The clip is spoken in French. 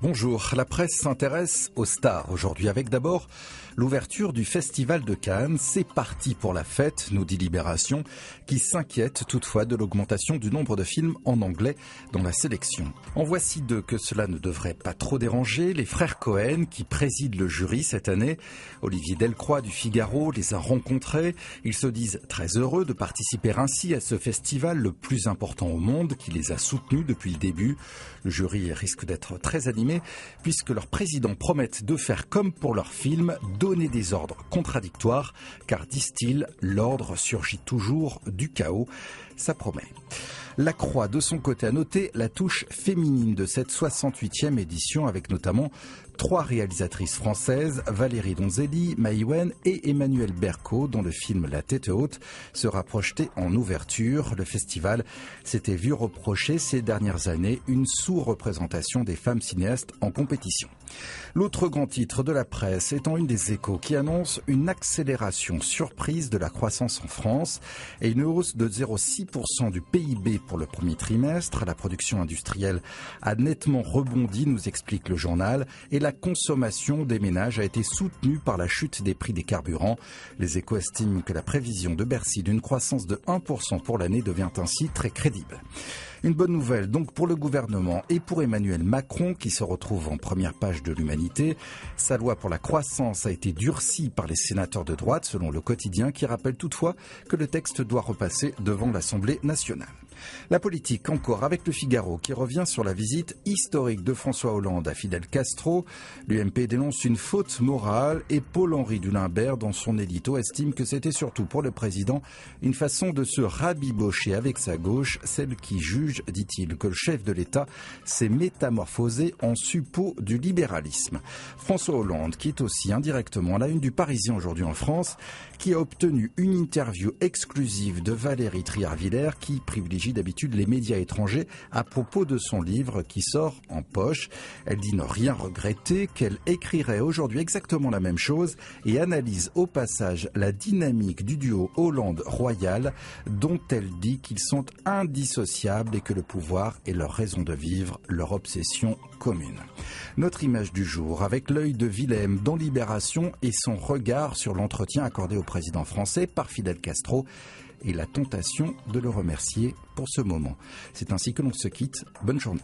Bonjour, la presse s'intéresse aux stars aujourd'hui avec d'abord l'ouverture du Festival de Cannes. C'est parti pour la fête, nous dit Libération, qui s'inquiète toutefois de l'augmentation du nombre de films en anglais dans la sélection. En voici deux que cela ne devrait pas trop déranger. Les frères Cohen qui président le jury cette année. Olivier Delcroix du Figaro les a rencontrés. Ils se disent très heureux de participer ainsi à ce festival le plus important au monde qui les a soutenus depuis le début. Le jury risque d'être très animé puisque leurs présidents promettent de faire comme pour leur film, donner des ordres contradictoires, car, disent-ils, l'ordre surgit toujours du chaos. Ça promet. La Croix, de son côté, a noté la touche féminine de cette 68e édition, avec notamment 3 réalisatrices françaises, Valérie Donzelli, Maïwenn et Emmanuelle Berco, dont le film La Tête Haute sera projeté en ouverture. Le festival s'était vu reprocher ces dernières années une sous-représentation des femmes cinéastes en compétition. L'autre grand titre de la presse étant une des Échos qui annonce une accélération surprise de la croissance en France et une hausse de 0,6% du PIB pour le premier trimestre. La production industrielle a nettement rebondi, nous explique le journal, et la consommation des ménages a été soutenue par la chute des prix des carburants. Les Échos estiment que la prévision de Bercy d'une croissance de 1% pour l'année devient ainsi très crédible. Une bonne nouvelle donc pour le gouvernement et pour Emmanuel Macron qui se retrouve en première page de l'Humanité. Sa loi pour la croissance a été durcie par les sénateurs de droite selon le quotidien qui rappelle toutefois que le texte doit repasser devant l'Assemblée nationale. La politique encore avec le Figaro qui revient sur la visite historique de François Hollande à Fidel Castro. L'UMP dénonce une faute morale et Paul-Henri Dulimbert dans son édito estime que c'était surtout pour le président une façon de se rabibocher avec sa gauche, celle qui juge, dit-il, que le chef de l'État s'est métamorphosé en suppôt du libéralisme. François Hollande qui est aussi indirectement à la une du Parisien aujourd'hui en France, qui a obtenu une interview exclusive de Valérie Trierweiler qui privilégie d'habitude les médias étrangers à propos de son livre qui sort en poche. Elle dit ne rien regretter, qu'elle écrirait aujourd'hui exactement la même chose et analyse au passage la dynamique du duo Hollande-Royal dont elle dit qu'ils sont indissociables et que le pouvoir est leur raison de vivre, leur obsession commune. Notre image du jour avec l'œil de Willem dans Libération et son regard sur l'entretien accordé au président français par Fidel Castro et la tentation de le remercier pour ce moment. C'est ainsi que l'on se quitte. Bonne journée.